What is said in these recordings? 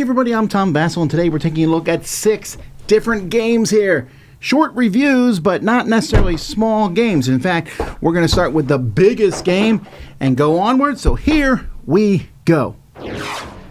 everybody, I'm Tom Vasel, and today we're taking a look at 6 different games here. Short reviews, but not necessarily small games. In fact, we're going to start with the biggest game and go onward, so here we go.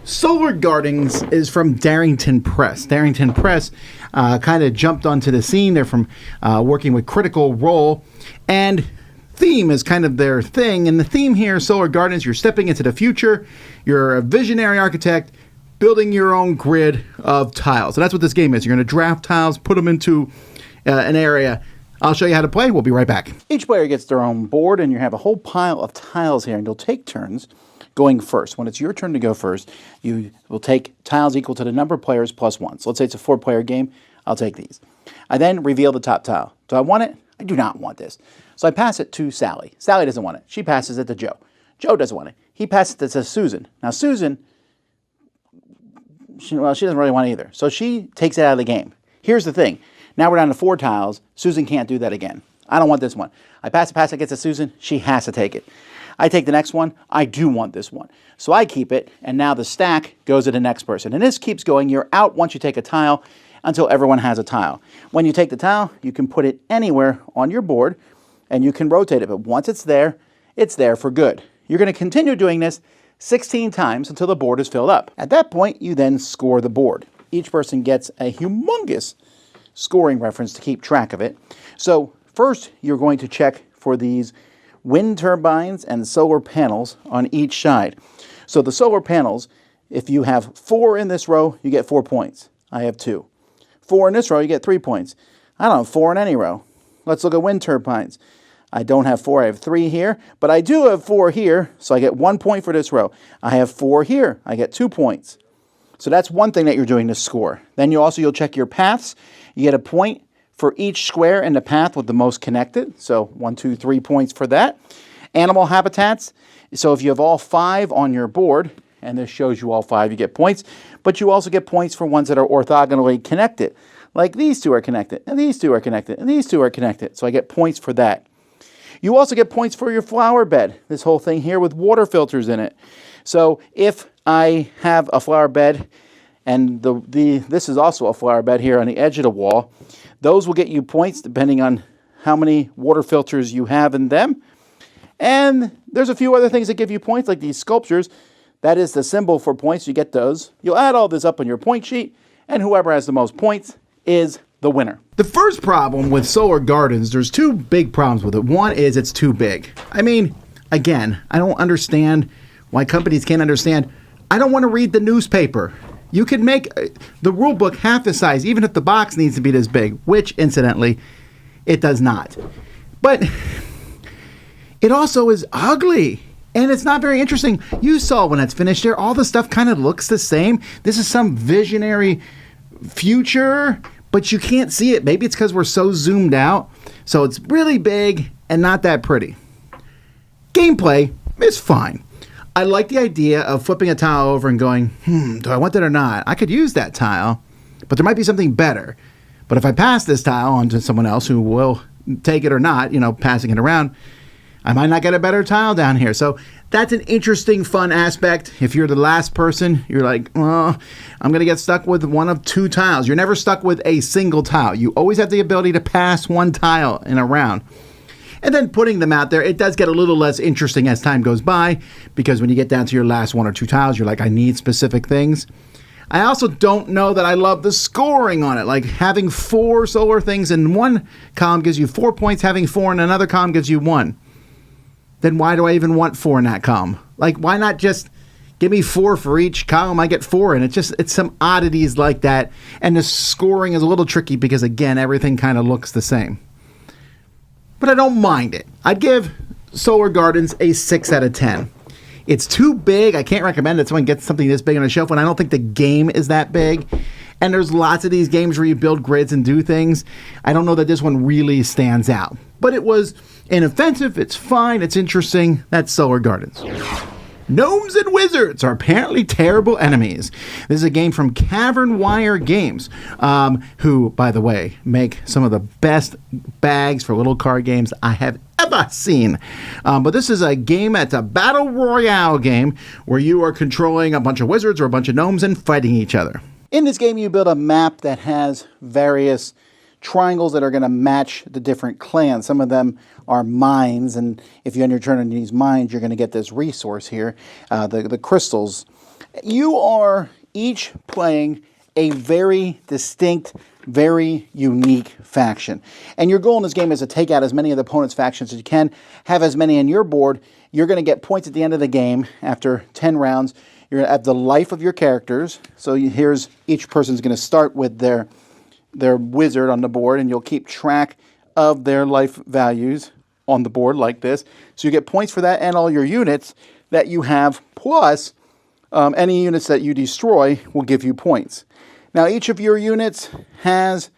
Solar Gardens is from Darrington Press. Darrington Press kind of jumped onto the scene. They're from working with Critical Role, and theme is kind of their thing. And the theme here, Solar Gardens, you're stepping into the future. You're a visionary architect building your own grid of tiles. So that's what this game is. You're going to draft tiles, put them into an area. I'll show you how to play. We'll be right back. Each player gets their own board, and you have a whole pile of tiles here, and you'll take turns going first. When it's your turn to go first, you will take tiles equal to the number of players plus 1. So let's say it's a 4-player game. I'll take these. I then reveal the top tile. Do I want it? I do not want this. So I pass it to Sally. Sally doesn't want it. She passes it to Joe. Joe doesn't want it. He passes it to Susan. Now Susan, she doesn't really want it either. So she takes it out of the game. Here's the thing. Now we're down to 4 tiles. Susan can't do that again. I don't want this one. I pass it gets to Susan. She has to take it. I take the next one. I do want this one. So I keep it, and now the stack goes to the next person. And this keeps going. You're out once you take a tile until everyone has a tile. When you take the tile, you can put it anywhere on your board, and you can rotate it. But once it's there for good. You're going to continue doing this 16 times until the board is filled up. At that point, you then score the board. Each person gets a humongous scoring reference to keep track of it. So first, you're going to check for these wind turbines and solar panels on each side. So the solar panels, if you have 4 in this row, you get 4 points. I have 2. 4 in this row, you get 3 points. I don't have 4 in any row. Let's look at wind turbines. I don't have 4, I have 3 here, but I do have 4 here, so I get 1 point for this row. I have 4 here, I get 2 points. So that's one thing that you're doing to score. Then you'll check your paths. You get a point for each square in the path with the most connected. So 1, 2, 3 points for that. Animal habitats. So if you have all 5 on your board, and this shows you all 5, you get points. But you also get points for ones that are orthogonally connected. Like these 2 are connected, and these 2 are connected, and these 2 are connected. So I get points for that. You also get points for your flower bed. This whole thing here with water filters in it. So if I have a flower bed, and this is also a flower bed here on the edge of the wall, those will get you points depending on how many water filters you have in them. And there's a few other things that give you points, like these sculptures. That is the symbol for points. You get those. You'll add all this up on your point sheet, and whoever has the most points is the winner. The first problem with Solar Gardens, there's 2 big problems with it. One is it's too big. I mean, again, I don't understand why companies can't understand. I don't want to read the newspaper. You could make the rule book half the size, even if the box needs to be this big, which, incidentally, it does not. But it also is ugly, and it's not very interesting. You saw when it's finished there, all the stuff kind of looks the same. This is some visionary future, but you can't see it. Maybe it's because we're so zoomed out. So it's really big and not that pretty. Gameplay is fine. I like the idea of flipping a tile over and going, do I want that or not? I could use that tile, but there might be something better. But if I pass this tile on to someone else who will take it or not, passing it around, I might not get a better tile down here. So that's an interesting, fun aspect. If you're the last person, you're like, I'm going to get stuck with one of 2 tiles. You're never stuck with a single tile. You always have the ability to pass 1 tile in a round. And then putting them out there, it does get a little less interesting as time goes by, because when you get down to your last 1 or 2 tiles, you're like, I need specific things. I also don't know that I love the scoring on it. Like having 4 solar things in one column gives you 4 points, having 4 in another column gives you 1. Then why do I even want 4 in that column? Like, why not just give me 4 for each column I get 4 in? It's some oddities like that. And the scoring is a little tricky because, again, everything kind of looks the same. But I don't mind it. I'd give Solar Gardens a 6 out of 10. It's too big. I can't recommend that someone gets something this big on a shelf when I don't think the game is that big. And there's lots of these games where you build grids and do things. I don't know that this one really stands out. But it was inoffensive. It's fine. It's interesting. That's Solar Gardens. Gnomes and Wizards are apparently terrible enemies. This is a game from Cavern Wire Games, who, by the way, make some of the best bags for little card games I have ever seen. But this is a game that's a battle royale game where you are controlling a bunch of wizards or a bunch of gnomes and fighting each other. In this game, you build a map that has various triangles that are going to match the different clans. Some of them are mines, and if you end your turn on these mines, you're going to get this resource here, the crystals. You are each playing a very distinct, very unique faction. And your goal in this game is to take out as many of the opponent's factions as you can, have as many on your board. You're going to get points at the end of the game after 10 rounds. You're going to have the life of your characters. So here's each person's going to start with their wizard on the board, and you'll keep track of their life values on the board like this. So you get points for that and all your units that you have, plus any units that you destroy will give you points. Now, each of your units has,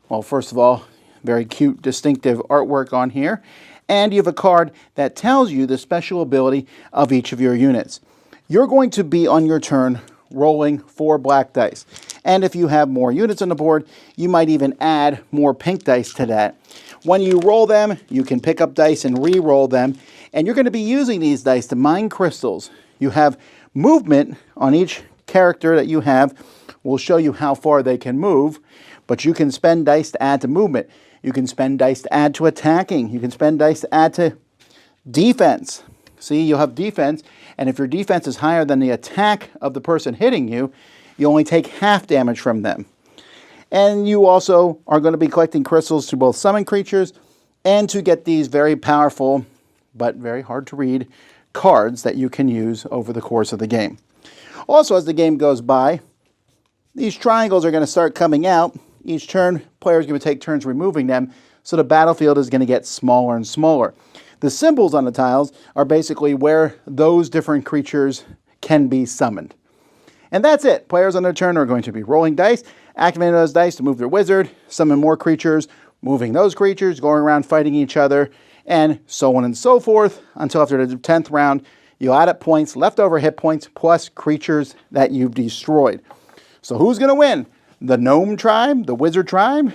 well, first of all, very cute, distinctive artwork on here. And you have a card that tells you the special ability of each of your units. You're going to be, on your turn, rolling 4 black dice. And if you have more units on the board, you might even add more pink dice to that. When you roll them, you can pick up dice and re-roll them. And you're going to be using these dice to mine crystals. You have movement on each character that you have. Will show you how far they can move, but you can spend dice to add to movement. You can spend dice to add to attacking. You can spend dice to add to defense. See, you'll have defense, and if your defense is higher than the attack of the person hitting you, you only take half damage from them. And you also are going to be collecting crystals to both summon creatures and to get these very powerful, but very hard to read, cards that you can use over the course of the game. Also, as the game goes by, these triangles are going to start coming out. Each turn, players are going to take turns removing them, so the battlefield is going to get smaller and smaller. The symbols on the tiles are basically where those different creatures can be summoned. And that's it. Players on their turn are going to be rolling dice, activating those dice to move their wizard, summon more creatures, moving those creatures, going around fighting each other, and so on and so forth, until after the 10th round, you'll add up points, leftover hit points, plus creatures that you've destroyed. So who's going to win? The gnome tribe, the wizard tribe,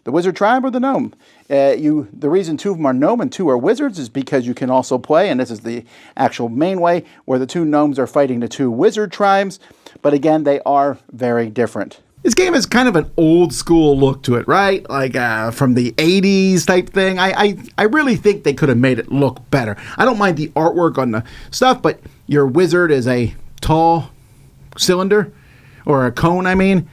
or the gnome? The reason 2 of them are gnome and 2 are wizards is because you can also play, and this is the actual main way, where the 2 gnomes are fighting the 2 wizard tribes. But again, they are very different. This game has kind of an old school look to it, right? Like from the 80s type thing. I really think they could have made it look better. I don't mind the artwork on the stuff, but your wizard is a tall cylinder. Or a cone, I mean.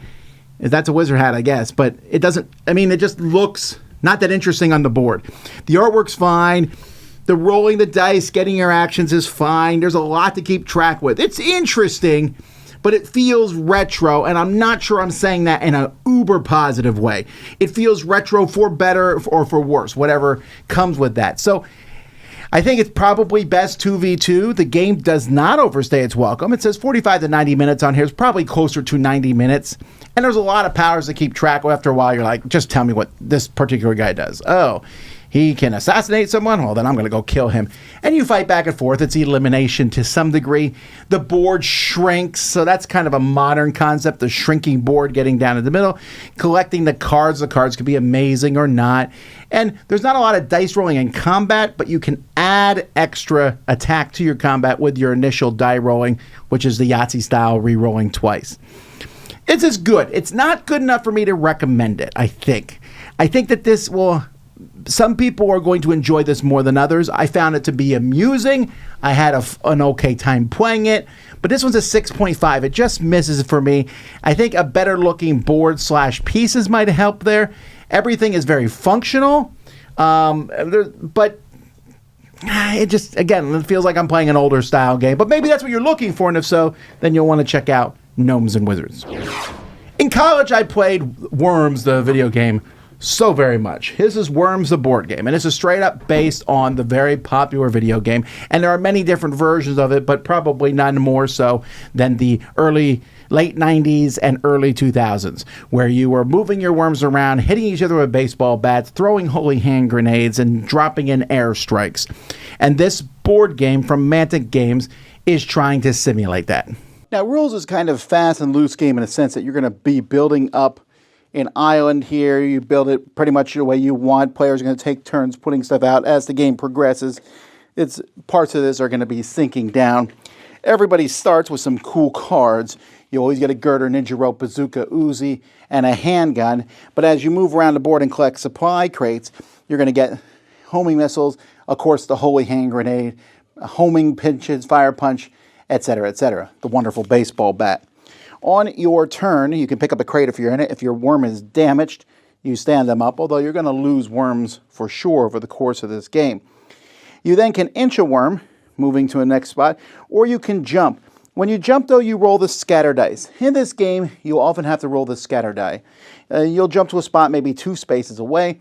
That's a wizard hat, I guess. But it doesn't, it just looks not that interesting on the board. The artwork's fine. The rolling the dice, getting your actions is fine. There's a lot to keep track with. It's interesting, but it feels retro, and I'm not sure I'm saying that in an uber positive way. It feels retro for better or for worse, whatever comes with that. So I think it's probably best 2v2. The game does not overstay its welcome. It says 45 to 90 minutes on here. It's probably closer to 90 minutes. And there's a lot of powers to keep track of. After a while, you're like, just tell me what this particular guy does. Oh, he can assassinate someone? Well, then I'm going to go kill him. And you fight back and forth. It's elimination to some degree. The board shrinks, so that's kind of a modern concept, the shrinking board getting down in the middle. Collecting the cards. The cards could be amazing or not. And there's not a lot of dice rolling in combat, but you can add extra attack to your combat with your initial die rolling, which is the Yahtzee style re-rolling twice. It's as good. It's not good enough for me to recommend it, I think. I think that this will... Some people are going to enjoy this more than others. I found it to be amusing. I had an okay time playing it. But this one's a 6.5. It just misses for me. I think a better looking board / pieces might help there. Everything is very functional. But it just, again, it feels like I'm playing an older style game. But maybe that's what you're looking for. And if so, then you'll want to check out Gnomes and Wizards. In college, I played Worms, the video game, so very much. This is Worms, the board game, and this is straight up based on the very popular video game. And there are many different versions of it, but probably none more so than the late 90s and early 2000s, where you were moving your worms around, hitting each other with baseball bats, throwing holy hand grenades, and dropping in airstrikes. And this board game from Mantic Games is trying to simulate that. Now, Rules is kind of fast and loose game in a sense that you're going to be building up an island here. You build it pretty much the way you want. Players are going to take turns putting stuff out as the game progresses. Parts of this are going to be sinking down. Everybody starts with some cool cards. You always get a girder, ninja rope, bazooka, Uzi, and a handgun. But as you move around the board and collect supply crates, you're going to get homing missiles, of course the holy hand grenade, homing pinches, fire punch, etc., etc. The wonderful baseball bat. On your turn, you can pick up a crate if you're in it. If your worm is damaged, you stand them up, although you're going to lose worms for sure over the course of this game. You then can inch a worm, moving to the next spot, or you can jump. When you jump, though, you roll the scatter dice. In this game, you often have to roll the scatter die. You'll jump to a spot maybe 2 spaces away.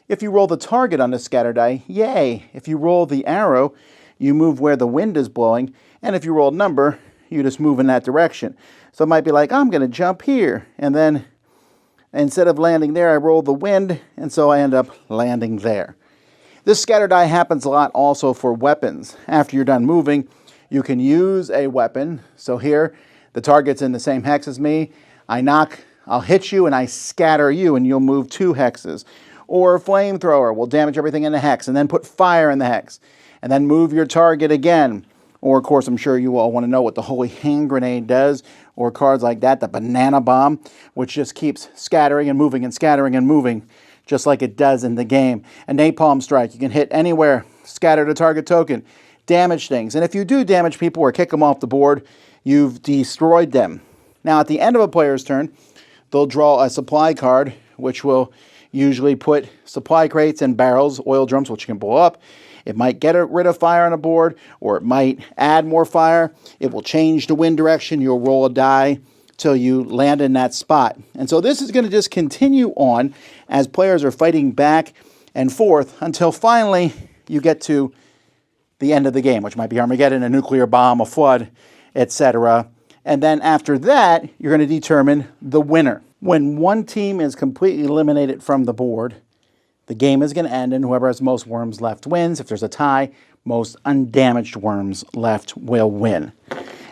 If you roll the target on the scatter die, yay! If you roll the arrow, you move where the wind is blowing, and if you roll a number, you just move in that direction. So it might be like, I'm going to jump here, and then instead of landing there, I roll the wind, and so I end up landing there. This scatter die happens a lot also for weapons. After you're done moving, you can use a weapon. So here, the target's in the same hex as me. I'll hit you, and I scatter you, and you'll move 2 hexes. Or a flamethrower will damage everything in the hex, and then put fire in the hex, and then move your target again. Or, of course, I'm sure you all want to know what the holy hand grenade does, or cards like that, the banana bomb, which just keeps scattering and moving and scattering and moving, just like it does in the game. A napalm strike, you can hit anywhere, scatter the target token, damage things. And if you do damage people or kick them off the board, you've destroyed them. Now, at the end of a player's turn, they'll draw a supply card, which will usually put supply crates and barrels, oil drums, which you can blow up. It might get rid of fire on a board, or it might add more fire. It will change the wind direction. You'll roll a die till you land in that spot. And so this is going to just continue on as players are fighting back and forth until finally you get to the end of the game, which might be Armageddon, a nuclear bomb, a flood, etc. And then after that, you're going to determine the winner. When one team is completely eliminated from the board, the game is going to end, and whoever has most worms left wins. If there's a tie, most undamaged worms left will win.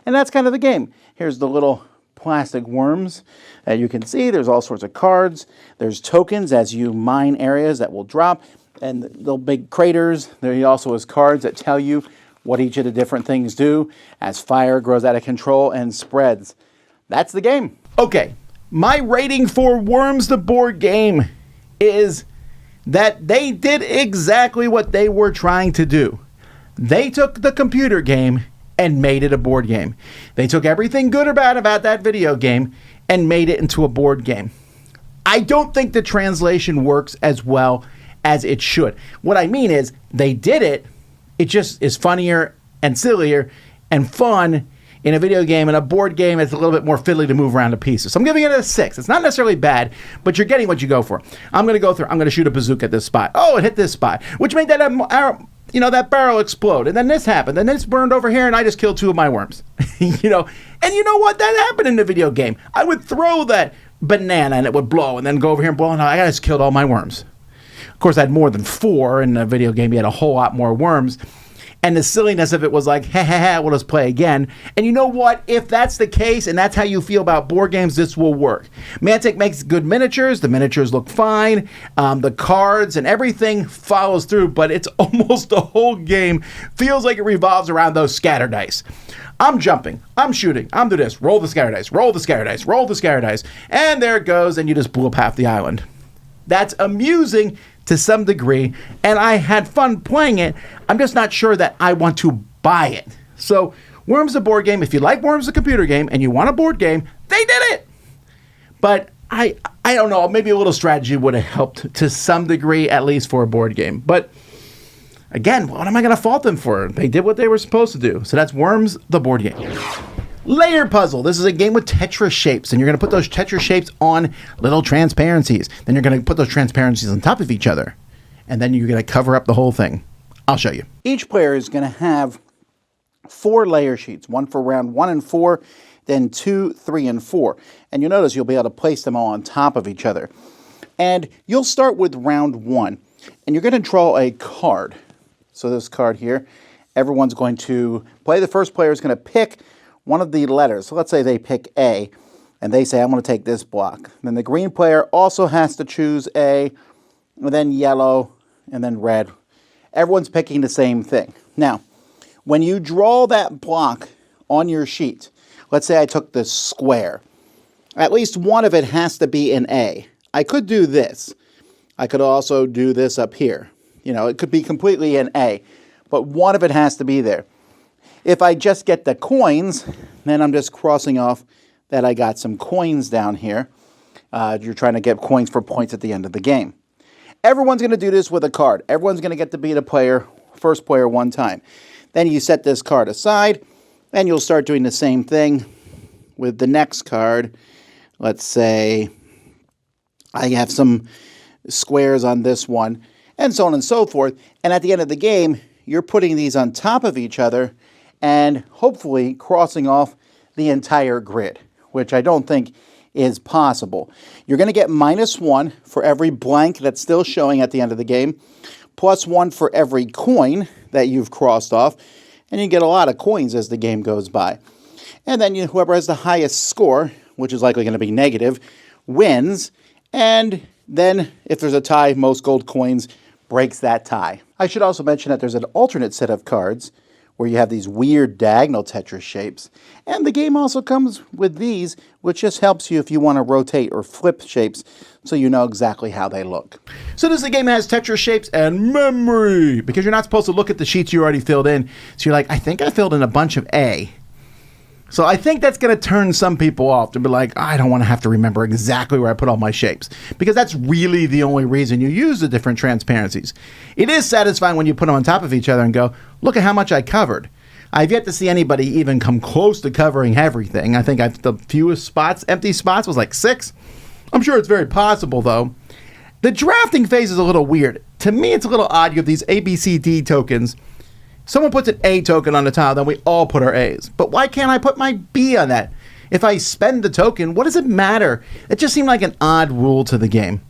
And that's kind of the game. Here's the little plastic worms that you can see. There's all sorts of cards. There's tokens as you mine areas that will drop, and the little big craters. There also is cards that tell you what each of the different things do as fire grows out of control and spreads. That's the game. Okay, my rating for Worms the board game is that they did exactly what they were trying to do. They took the computer game and made it a board game. They took everything good or bad about that video game and made it into a board game. I don't think the translation works as well as it should. What I mean is, they did it, it just is funnier and sillier and fun in a video game. And a board game, it's a little bit more fiddly to move around the pieces. So I'm giving it a 6. It's not necessarily bad, but you're getting what you go for. I'm going to go through, I'm going to shoot a bazooka at this spot. Oh, it hit this spot, which made that that barrel explode. And then this happened. And this burned over here, and I just killed 2 of my worms. And you know what? That happened in the video game. I would throw that banana, and it would blow, and then go over here and blow, and I just killed all my worms. Of course, I had more than 4 in the video game. You had a whole lot more worms. And the silliness of it was like, we'll just play again. And you know what? If that's the case, and that's how you feel about board games, this will work. Mantic makes good miniatures. The miniatures look fine. The cards and everything follows through, but it's almost the whole game feels like it revolves around those scatter dice. I'm jumping, I'm shooting, I'm doing this. Roll the scatter dice, roll the scatter dice, roll the scatter dice. And there it goes, and you just blew up half the island. That's amusing to some degree, and I had fun playing it. I'm just not sure that I want to buy it. So, Worms the board game, if you like Worms the computer game and you want a board game, they did it. But I don't know, maybe a little strategy would have helped to some degree, at least for a board game. But again, what am I going to fault them for? They did what they were supposed to do. So that's Worms the board game. Layer puzzle. This is a game with Tetris shapes, and you're going to put those Tetris shapes on little transparencies. Then you're going to put those transparencies on top of each other, and then you're going to cover up the whole thing. I'll show you. Each player is going to have 4 layer sheets, one for round 1 and 4, then 2, 3, and 4. And you'll notice you'll be able to place them all on top of each other. And you'll start with round 1, and you're going to draw a card. So this card here, everyone's going to play. The first player is going to pick one of the letters. So let's say they pick A, and they say, I'm going to take this block. Then the green player also has to choose A, and then yellow, and then red. Everyone's picking the same thing. Now, when you draw that block on your sheet, let's say I took this square, at least one of it has to be an A. I could do this. I could also do this up here. You know, it could be completely an A, but one of it has to be there. If I just get the coins, then I'm just crossing off that I got some coins down here. You're trying to get coins for points at the end of the game. Everyone's going to do this with a card. Everyone's going to get to be the first player one time. Then you set this card aside, and you'll start doing the same thing with the next card. Let's say I have some squares on this one, and so on and so forth. And at the end of the game, you're putting these on top of each other and hopefully crossing off the entire grid, which I don't think is possible. You're going to get -1 for every blank that's still showing at the end of the game, +1 for every coin that you've crossed off, and you get a lot of coins as the game goes by. And then whoever has the highest score, which is likely going to be negative, wins, and then if there's a tie, most gold coins breaks that tie. I should also mention that there's an alternate set of cards where you have these weird diagonal Tetris shapes. And the game also comes with these, which just helps you if you want to rotate or flip shapes so you know exactly how they look. So this game has Tetris shapes and memory, because you're not supposed to look at the sheets you already filled in. So you're like, I think I filled in a bunch of A. So I think that's going to turn some people off to be like, I don't want to have to remember exactly where I put all my shapes, because that's really the only reason you use the different transparencies. It is satisfying when you put them on top of each other and go, look at how much I covered. I've yet to see anybody even come close to covering everything. I think the fewest empty spots was like 6. I'm sure it's very possible though. The drafting phase is a little weird. To me, it's a little odd. You have these A, B, C, D tokens. Someone puts an A token on the tile, then we all put our A's. But why can't I put my B on that? If I spend the token, what does it matter? It just seemed like an odd rule to the game.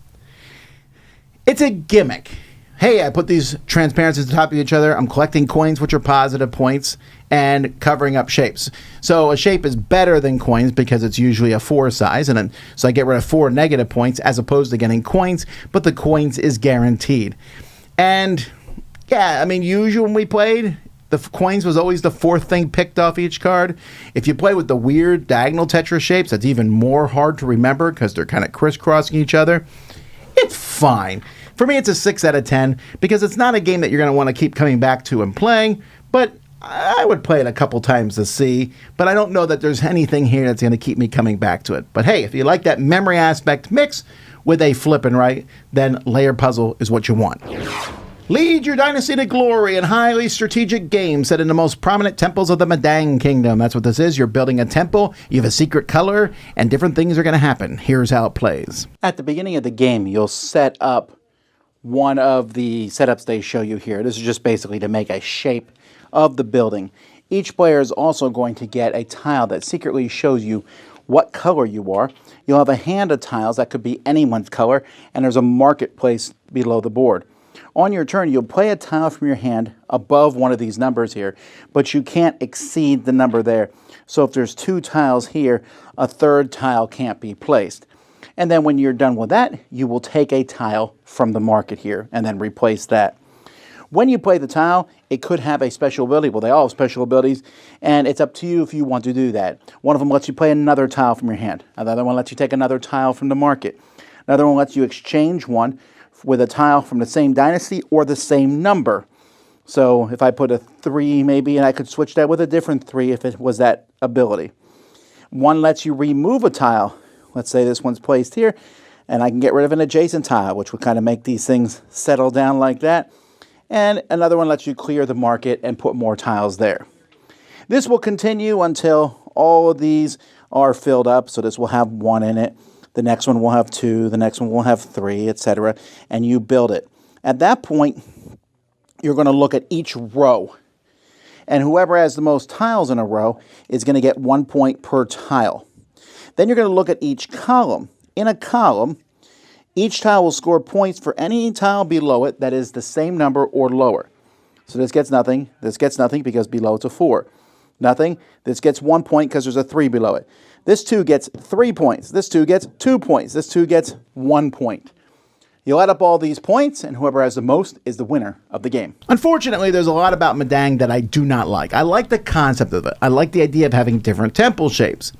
It's a gimmick. Hey, I put these transparencies on top of each other. I'm collecting coins, which are positive points, and covering up shapes. So a shape is better than coins because it's usually a 4 size. And then, so I get rid of 4 negative points as opposed to getting coins, but the coins is guaranteed. And yeah, I mean, usually when we played, the coins was always the 4th thing picked off each card. If you play with the weird diagonal Tetris shapes, that's even more hard to remember because they're kind of crisscrossing each other. It's fine. For me, it's a 6 out of 10 because it's not a game that you're going to want to keep coming back to and playing, but I would play it a couple times to see, but I don't know that there's anything here that's going to keep me coming back to it. But hey, if you like that memory aspect mix with a flip and right, then Layer Puzzle is what you want. Lead your dynasty to glory in highly strategic games set in the most prominent temples of the Medang kingdom. That's what this is. You're building a temple, you have a secret color, and different things are going to happen. Here's how it plays. At the beginning of the game, you'll set up one of the setups they show you here. This is just basically to make a shape of the building. Each player is also going to get a tile that secretly shows you what color you are. You'll have a hand of tiles that could be anyone's color, and there's a marketplace below the board. On your turn, you'll play a tile from your hand above one of these numbers here, but you can't exceed the number there. So if there's 2 tiles here, a 3rd tile can't be placed. And then when you're done with that, you will take a tile from the market here and then replace that. When you play the tile, it could have a special ability. Well, they all have special abilities, and it's up to you if you want to do that. One of them lets you play another tile from your hand. Another one lets you take another tile from the market. Another one lets you exchange one with a tile from the same dynasty or the same number. So if I put a 3 maybe, and I could switch that with a different 3 if it was that ability. One lets you remove a tile. Let's say this one's placed here, and I can get rid of an adjacent tile, which would kind of make these things settle down like that. And another one lets you clear the market and put more tiles there. This will continue until all of these are filled up. So this will have 1 in it. The next one will have 2, the next one will have 3, etc. And you build it. At that point, you're going to look at each row. And whoever has the most tiles in a row is going to get 1 point per tile. Then you're going to look at each column. In a column, each tile will score points for any tile below it that is the same number or lower. So this gets nothing because below it's a 4. nothing. This gets 1 point because there's a 3 below it. This 2 gets 3 points. This 2 gets 2 points. This 2 gets 1 point. You'll add up all these points, and whoever has the most is the winner of the game. Unfortunately, there's a lot about Medang that I do not like. I like the concept of it. I like the idea of having different temple shapes.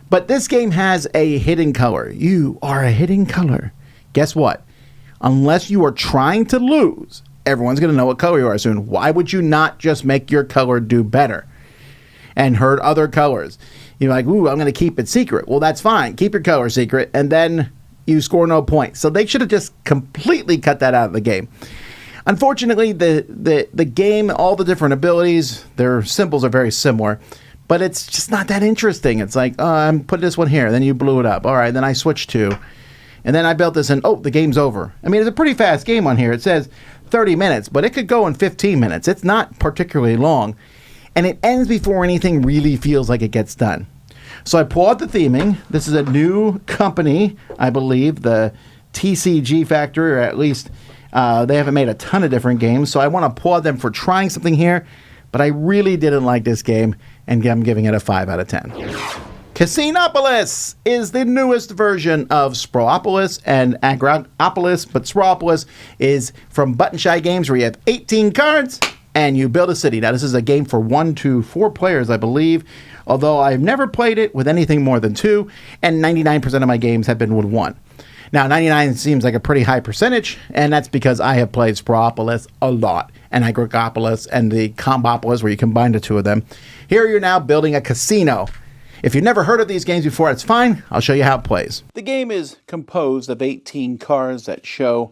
But this game has a hidden color. You are a hidden color. Guess what? Unless you are trying to lose, everyone's going to know what color you are soon. Why would you not just make your color do better and hurt other colors? You're like, ooh, I'm going to keep it secret. Well, that's fine. Keep your color secret, and then you score no points. So they should have just completely cut that out of the game. Unfortunately, the game, all the different abilities, their symbols are very similar, but it's just not that interesting. It's like, I'm put this one here, then you blew it up. All right, then I switched to, and then I built this, and oh, the game's over. I mean, it's a pretty fast game on here. It says 30 minutes, but it could go in 15 minutes. It's not particularly long, and it ends before anything really feels like it gets done. So I pull out the theming. This is a new company, I believe, the TCG Factory, or at least they haven't made a ton of different games. So I want to applaud them for trying something here, but I really didn't like this game, and I'm giving it a 5 out of 10. Casinopolis is the newest version of Sprawlopolis and Agropolis, but Sprawlopolis is from Button Shy Games, where you have 18 cards and you build a city. Now, this is a game for 1 to 4 players, I believe, although I've never played it with anything more than 2, and 99% of my games have been with 1. Now, 99 seems like a pretty high percentage, and that's because I have played Sprawlopolis a lot, and Agropolis and the Combopolis, where you combine the two of them. Here you're now building a casino. If you've never heard of these games before, it's fine. I'll show you how it plays. The game is composed of 18 cards that show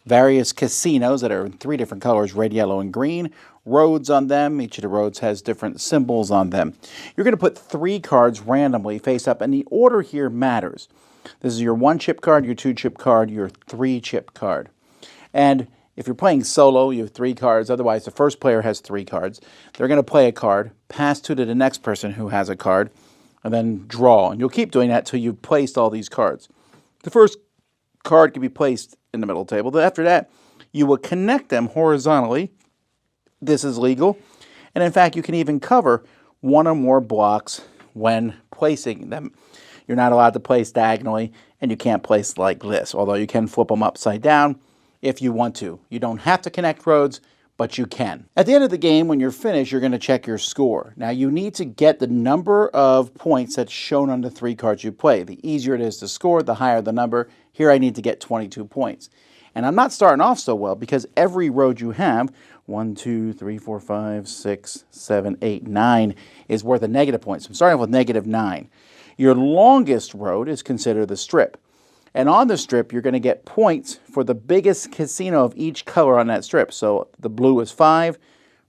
various casinos that are in 3 different colors, red, yellow, and green. Roads on them. Each of the roads has different symbols on them. You're going to put 3 cards randomly face up, and the order here matters. This is your 1-chip card, your 2-chip card, your 3-chip card. And if you're playing solo, you have 3 cards. Otherwise, the first player has 3 cards. They're going to play a card, pass 2 to the next person who has a card, and then draw. And you'll keep doing that till you've placed all these cards. The first card can be placed in the middle table. After that, you will connect them horizontally. This is legal. And in fact, you can even cover 1 or more blocks when placing them. You're not allowed to place diagonally, and you can't place like this, although you can flip them upside down if you want to. You don't have to connect roads, but you can. At the end of the game, when you're finished, you're going to check your score. Now, you need to get the number of points that's shown on the 3 cards you play. The easier it is to score, the higher the number. Here I need to get 22 points. And I'm not starting off so well because every road you have, 1, 2, 3, 4, 5, 6, 7, 8, 9, is worth a negative point. So I'm starting off with negative 9. Your longest road is considered the strip. And on the strip, you're going to get points for the biggest casino of each color on that strip. So the blue is 5,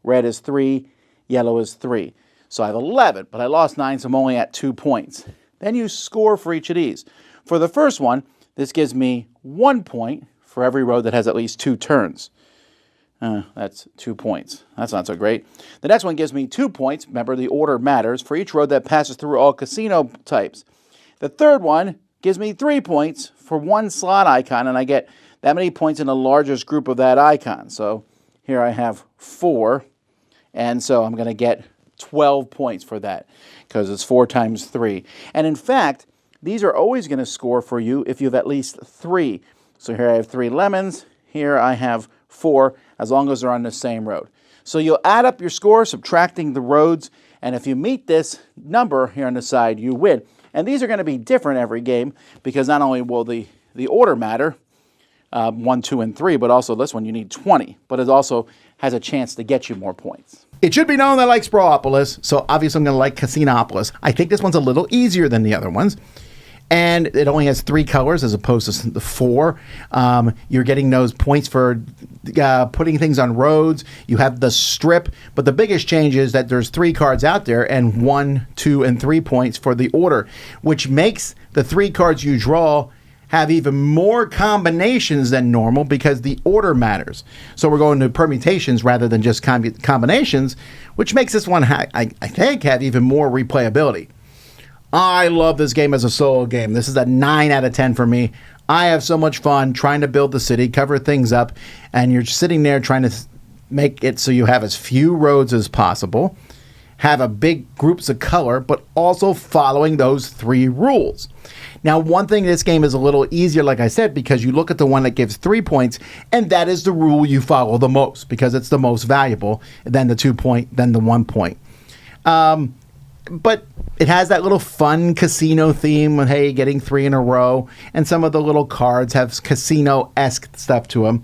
red is 3, yellow is 3. So I have 11, but I lost 9, so I'm only at 2 points. Then you score for each of these. For the first one, this gives me 1 point for every road that has at least 2 turns. That's 2 points. That's not so great. The next one gives me 2 points. Remember, the order matters for each road that passes through all casino types. The third one gives me 3 points for 1 slot icon, and I get that many points in the largest group of that icon. So here I have 4, and so I'm going to get 12 points for that because it's 4 times 3. And in fact, these are always going to score for you if you have at least 3. So here I have 3 lemons. Here I have 4, as long as they're on the same road. So you'll add up your score, subtracting the roads, and if you meet this number here on the side, you win. And these are going to be different every game because not only will the order matter, 1, 2, and 3, but also this one you need 20. But it also has a chance to get you more points. It should be known that I like Sprawlopolis, so obviously I'm going to like Casinopolis. I think this one's a little easier than the other ones. And it only has 3 colors as opposed to the 4. You're getting those points for putting things on roads. You have the strip. But the biggest change is that there's 3 cards out there and 1, 2, and 3 points for the order, which makes the 3 cards you draw have even more combinations than normal because the order matters. So we're going to permutations rather than just combinations, which makes this one, I think, have even more replayability. I love this game as a solo game. This is a 9 out of 10 for me. I have so much fun trying to build the city, cover things up, and you're sitting there trying to make it so you have as few roads as possible, have a big groups of color, but also following those 3 rules. Now, one thing, this game is a little easier, like I said, because you look at the one that gives 3 points, and that is the rule you follow the most, because it's the most valuable, then the 2 point, then the 1 point. But it has that little fun casino theme of, hey, getting 3 in a row, and some of the little cards have casino-esque stuff to them.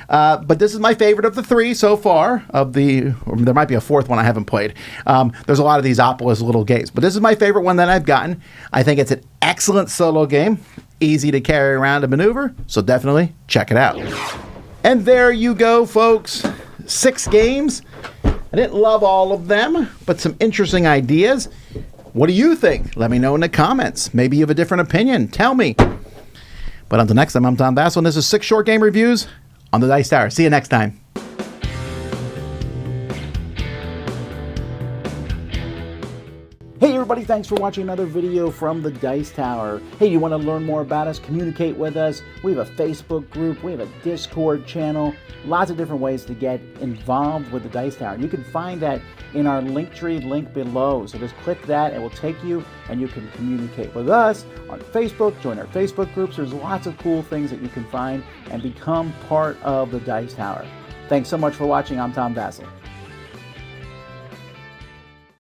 But this is my favorite of the 3 so far. Or there might be a 4th one I haven't played. There's a lot of these Opolis little games, but this is my favorite one that I've gotten. I think it's an excellent solo game, easy to carry around and maneuver, so definitely check it out. And there you go, folks. 6 games. I didn't love all of them, but some interesting ideas. What do you think? Let me know in the comments. Maybe you have a different opinion. Tell me. But until next time, I'm Tom Vasel, and this is 6 Short Game Reviews on the Dice Tower. See you next time. Hey everybody, thanks for watching another video from the Dice Tower. Hey, you want to learn more about us, communicate with us? We have a Facebook group, we have a Discord channel, lots of different ways to get involved with the Dice Tower. You can find that in our Linktree link below. So just click that, it will take you and you can communicate with us on Facebook, join our Facebook groups. There's lots of cool things that you can find and become part of the Dice Tower. Thanks so much for watching. I'm Tom Vasel.